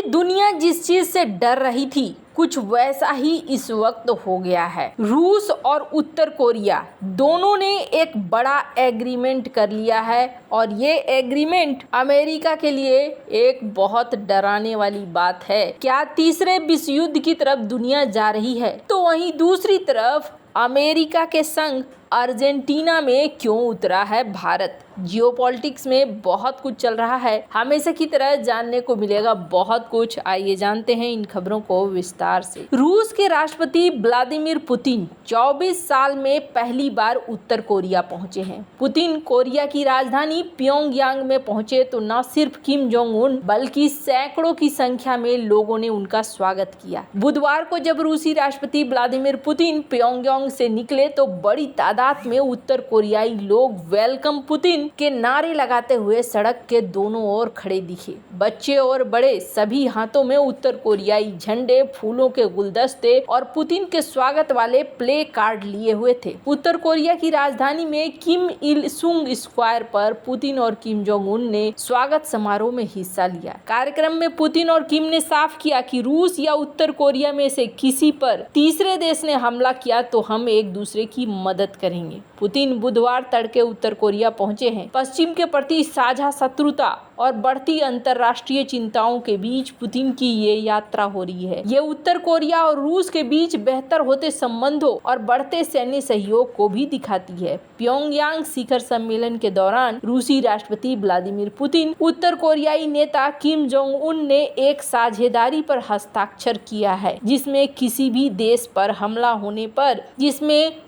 दुनिया जिस चीज से डर रही थी कुछ वैसा ही इस वक्त हो गया है। रूस और उत्तर कोरिया दोनों ने एक बड़ा एग्रीमेंट कर लिया है और ये एग्रीमेंट अमेरिका के लिए एक बहुत डराने वाली बात है। क्या तीसरे विश्व युद्ध की तरफ दुनिया जा रही है, तो वहीं दूसरी तरफ अमेरिका के संग अर्जेंटीना में क्यों उतरा है भारत। जियोपॉलिटिक्स में बहुत कुछ चल रहा है, हमेशा की तरह जानने को मिलेगा बहुत कुछ। आइए जानते हैं इन खबरों को विस्तार से। रूस के राष्ट्रपति व्लादिमीर पुतिन 24 साल में पहली बार उत्तर कोरिया पहुंचे हैं। पुतिन कोरिया की राजधानी प्योंगयांग में पहुंचे तो न सिर्फ किम जोंग उन बल्कि सैकड़ों की संख्या में लोगों ने उनका स्वागत किया। बुधवार को जब रूसी राष्ट्रपति व्लादिमीर पुतिन प्योंगयांग से निकले तो बड़ी तादाद में उत्तर कोरियाई लोग वेलकम पुतिन के नारे लगाते हुए सड़क के दोनों ओर खड़े दिखे। बच्चे और बड़े सभी हाथों में उत्तर कोरियाई झंडे, फूलों के गुलदस्ते और पुतिन के स्वागत वाले प्ले कार्ड लिए हुए थे। उत्तर कोरिया की राजधानी में किम इल सुंग स्क्वायर पर पुतिन और किम जोंग उन ने स्वागत समारोह में हिस्सा लिया। कार्यक्रम में पुतिन और किम ने साफ किया कि रूस या उत्तर कोरिया में से किसी पर तीसरे देश ने हमला किया तो हम एक दूसरे की मदद करेंगे। पुतिन बुधवार तड़के उत्तर कोरिया पहुंचे हैं। पश्चिम के प्रति साझा शत्रुता और बढ़ती अंतर्राष्ट्रीय चिंताओं के बीच पुतिन की ये यात्रा हो रही है। ये उत्तर कोरिया और रूस के बीच बेहतर होते संबंधों और बढ़ते सैन्य सहयोग को भी दिखाती है। प्योंगयांग शिखर सम्मेलन के दौरान रूसी राष्ट्रपति व्लादिमीर पुतिन, उत्तर कोरियाई नेता किम जोंग उन ने एक साझेदारी पर हस्ताक्षर किया है, जिसमें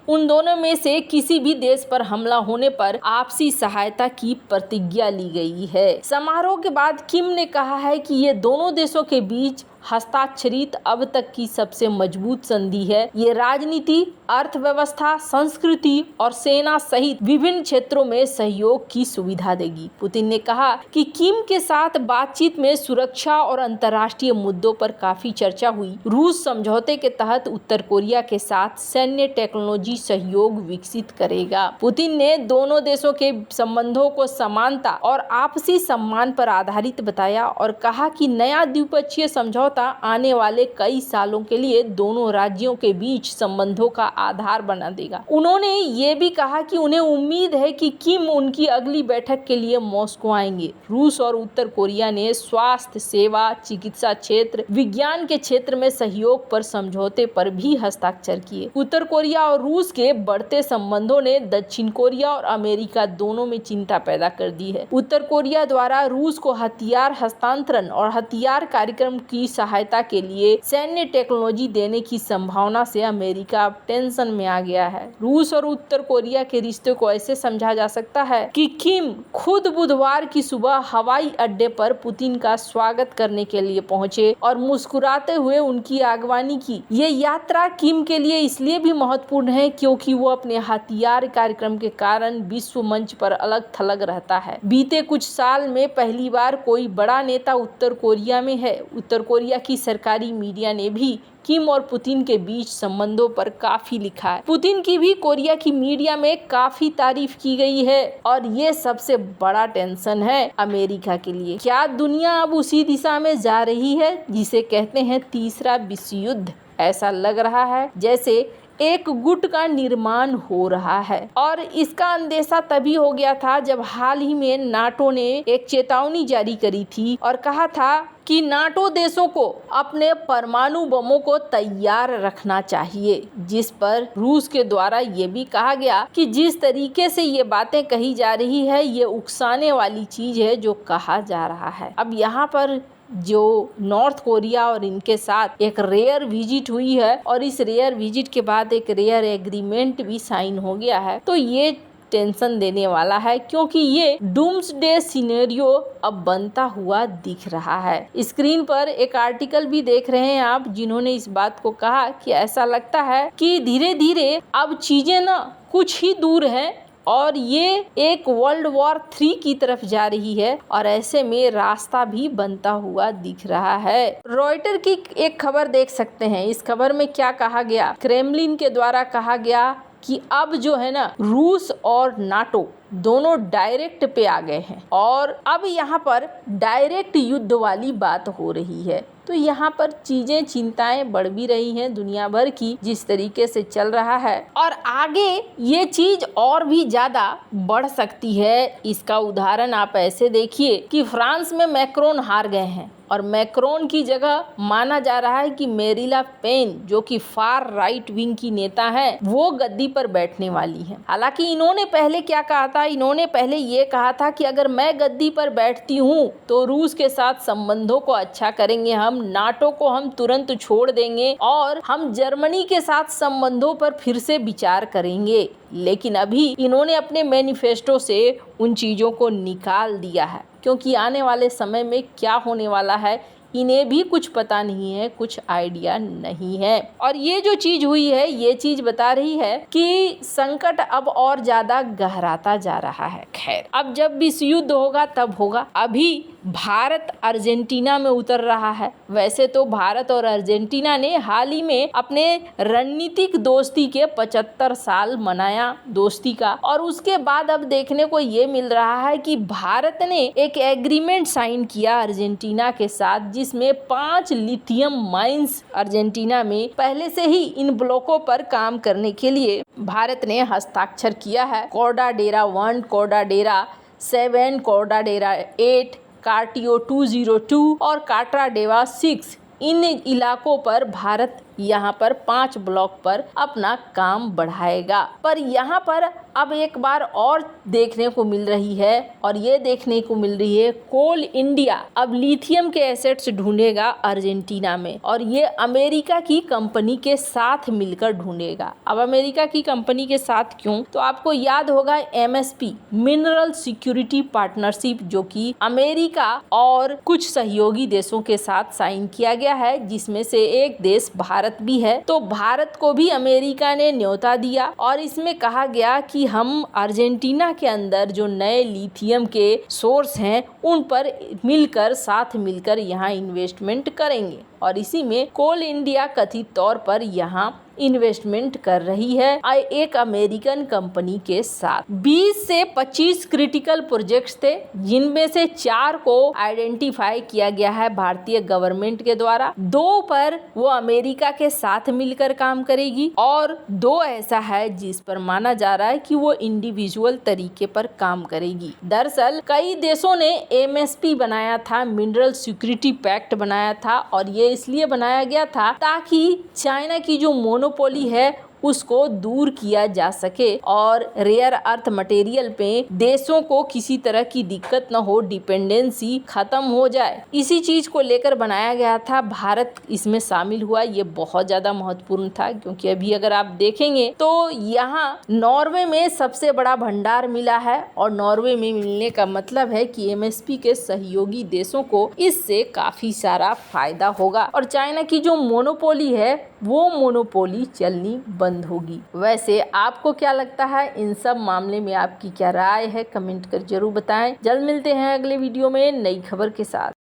उन दोनों में से किसी भी देश पर हमला होने पर आपसी सहायता की प्रतिज्ञा ली गई है। समारोह के बाद किम ने कहा है कि ये दोनों देशों के बीच हस्ताक्षरित अब तक की सबसे मजबूत संधि है। ये राजनीति, अर्थव्यवस्था, संस्कृति और सेना सहित विभिन्न क्षेत्रों में सहयोग की सुविधा देगी। पुतिन ने कहा कि किम के साथ बातचीत में सुरक्षा और अंतर्राष्ट्रीय मुद्दों पर काफी चर्चा हुई। रूस समझौते के तहत उत्तर कोरिया के साथ सैन्य टेक्नोलॉजी सहयोग विकसित करेगा। पुतिन ने दोनों देशों के संबंधों को समानता और आपसी सम्मान पर आधारित बताया और कहा कि नया द्विपक्षीय समझौता आने वाले कई सालों के लिए दोनों राज्यों के बीच संबंधों का आधार बना देगा। उन्होंने ये भी कहा कि उन्हें उम्मीद है कि किम उनकी अगली बैठक के लिए मॉस्को आएंगे। रूस और उत्तर कोरिया ने स्वास्थ्य सेवा, चिकित्सा क्षेत्र, विज्ञान के क्षेत्र में सहयोग पर समझौते पर भी हस्ताक्षर किए। उत्तर कोरिया और रूस के बढ़ते संबंधों ने दक्षिण कोरिया और अमेरिका दोनों में चिंता पैदा कर दी है। उत्तर कोरिया द्वारा रूस को हथियार हस्तांतरण और हथियार कार्यक्रम की सहायता के लिए सैन्य टेक्नोलॉजी देने की संभावना से अमेरिका अब टेंशन में आ गया है। रूस और उत्तर कोरिया के रिश्ते को ऐसे समझा जा सकता है कि किम खुद बुधवार की सुबह हवाई अड्डे पर पुतिन का स्वागत करने के लिए पहुंचे और मुस्कुराते हुए उनकी अगवानी की। ये यात्रा किम के लिए इसलिए भी महत्वपूर्ण है क्योंकि वो अपने हथियार कार्यक्रम के कारण विश्व मंच पर अलग थलग रहता है। बीते कुछ साल में पहली बार कोई बड़ा नेता उत्तर कोरिया में है। उत्तर कोरिया की सरकारी मीडिया ने भी किम और पुतिन के बीच संबंधों पर काफी लिखा है। पुतिन की भी कोरिया की मीडिया में काफी तारीफ की गई है और ये सबसे बड़ा टेंशन है अमेरिका के लिए। क्या दुनिया अब उसी दिशा में जा रही है जिसे कहते हैं तीसरा विश्व युद्ध? ऐसा लग रहा है जैसे एक गुट का निर्माण हो रहा है और इसका अंदेशा तभी हो गया था जब हाल ही में नाटो ने एक चेतावनी जारी करी थी और कहा था कि नाटो देशों को अपने परमाणु बमों को तैयार रखना चाहिए, जिस पर रूस के द्वारा ये भी कहा गया कि जिस तरीके से ये बातें कही जा रही है ये उकसाने वाली चीज है जो कहा जा रहा है। अब यहाँ पर जो नॉर्थ कोरिया और इनके साथ एक रेयर विजिट हुई है और इस रेयर विजिट के बाद एक रेयर एग्रीमेंट भी साइन हो गया है, तो ये टेंशन देने वाला है क्योंकि ये डूम्सडे सिनेरियो अब बनता हुआ दिख रहा है। स्क्रीन पर एक आर्टिकल भी देख रहे हैं आप, जिन्होंने इस बात को कहा कि ऐसा लगता है कि धीरे धीरे अब चीजें ना कुछ ही दूर हैं और ये एक वर्ल्ड वॉर 3 की तरफ जा रही है और ऐसे में रास्ता भी बनता हुआ दिख रहा है। रॉयटर की एक खबर देख सकते हैं। इस खबर में क्या कहा गया? क्रेमलिन के द्वारा कहा गया कि अब जो है ना रूस और नाटो दोनों डायरेक्ट पे आ गए हैं और अब यहाँ पर डायरेक्ट युद्ध वाली बात हो रही है। तो यहाँ पर चीजें चिंताएं बढ़ भी रही हैं दुनिया भर की, जिस तरीके से चल रहा है, और आगे ये चीज और भी ज्यादा बढ़ सकती है। इसका उदाहरण आप ऐसे देखिए कि फ्रांस में मैक्रोन हार गए हैं और मैक्रोन की जगह माना जा रहा है कि मेरीला पेन, जो कि फार राइट विंग की नेता है, वो गद्दी पर बैठने वाली है। हालांकि इन्होंने पहले क्या कहा था, इन्होंने पहले ये कहा था कि अगर मैं गद्दी पर बैठती हूँ तो रूस के साथ संबंधों को अच्छा करेंगे, हम नाटो को हम तुरंत छोड़ देंगे और हम जर्मनी के साथ संबंधों पर फिर से विचार करेंगे। लेकिन अभी इन्होंने अपने मैनिफेस्टो से उन चीज़ों को निकाल दिया है, क्योंकि आने वाले समय में क्या होने वाला है इन्हें भी कुछ पता नहीं है, कुछ आइडिया नहीं है। और ये जो चीज हुई है, ये चीज बता रही है कि संकट अब और ज्यादा गहराता जा रहा है। खैर, अब जब विश्व युद्ध होगा तब होगा। अभी भारत अर्जेंटीना में उतर रहा है। वैसे तो भारत और अर्जेंटीना ने हाल ही में अपने रणनीतिक दोस्ती के 75 साल मनाया दोस्ती का, और उसके बाद अब देखने को ये मिल रहा है कि भारत ने एक एग्रीमेंट साइन किया अर्जेंटीना के साथ, जिसमें 5 लिथियम माइंस अर्जेंटीना में पहले से ही इन ब्लॉकों पर काम करने के लिए भारत ने हस्ताक्षर किया है। कोर्डाडेरा 1, कोर्डाडेरा 7, कोर्डाडेरा 8, कार्टियो 202 और काट्राडेवा 6, इन इलाकों पर भारत यहाँ पर 5 ब्लॉक पर अपना काम बढ़ाएगा। पर यहाँ पर अब एक बार और देखने को मिल रही है, और ये देखने को मिल रही है कोल इंडिया अब लिथियम के एसेट्स ढूंढेगा अर्जेंटीना में, और ये अमेरिका की कंपनी के साथ मिलकर ढूंढेगा। अब अमेरिका की कंपनी के साथ क्यों, तो आपको याद होगा MSP मिनरल सिक्योरिटी पार्टनरशिप, जो कि अमेरिका और कुछ सहयोगी देशों के साथ साइन किया गया है, जिसमें से एक देश भारत भी है। तो भारत को भी अमेरिका ने न्योता दिया और इसमें कहा गया कि हम अर्जेंटीना के अंदर जो नए लिथियम के सोर्स हैं उन पर साथ मिलकर यहाँ इन्वेस्टमेंट करेंगे, और इसी में कोल इंडिया कथित तौर पर यहाँ इन्वेस्टमेंट कर रही है एक अमेरिकन कंपनी के साथ। 20 से 25 क्रिटिकल प्रोजेक्ट्स थे, जिनमें से 4 को आइडेंटिफाई किया गया है भारतीय गवर्नमेंट के द्वारा। 2 पर वो अमेरिका के साथ मिलकर काम करेगी और 2 ऐसा है जिस पर माना जा रहा है कि वो इंडिविजुअल तरीके पर काम करेगी। दरअसल कई देशों ने MSP बनाया था, मिनरल सिक्योरिटी पैक्ट बनाया था, और ये इसलिए बनाया गया था ताकि चाइना की जो मोनोपोली है उसको दूर किया जा सके और रेयर अर्थ मटेरियल पे देशों को किसी तरह की दिक्कत न हो, डिपेंडेंसी खत्म हो जाए। इसी चीज को लेकर बनाया गया था। भारत इसमें शामिल हुआ, ये बहुत ज्यादा महत्वपूर्ण था, क्योंकि अभी अगर आप देखेंगे तो यहाँ नॉर्वे में सबसे बड़ा भंडार मिला है, और नॉर्वे में मिलने का मतलब है कि MSP के सहयोगी देशों को इससे काफी सारा फायदा होगा, और चाइना की जो मोनोपोली है वो मोनोपोली चलनी बंद होगी। वैसे आपको क्या लगता है, इन सब मामले में आपकी क्या राय है, कमेंट कर जरूर बताएं। जल्द मिलते हैं अगले वीडियो में नई खबर के साथ।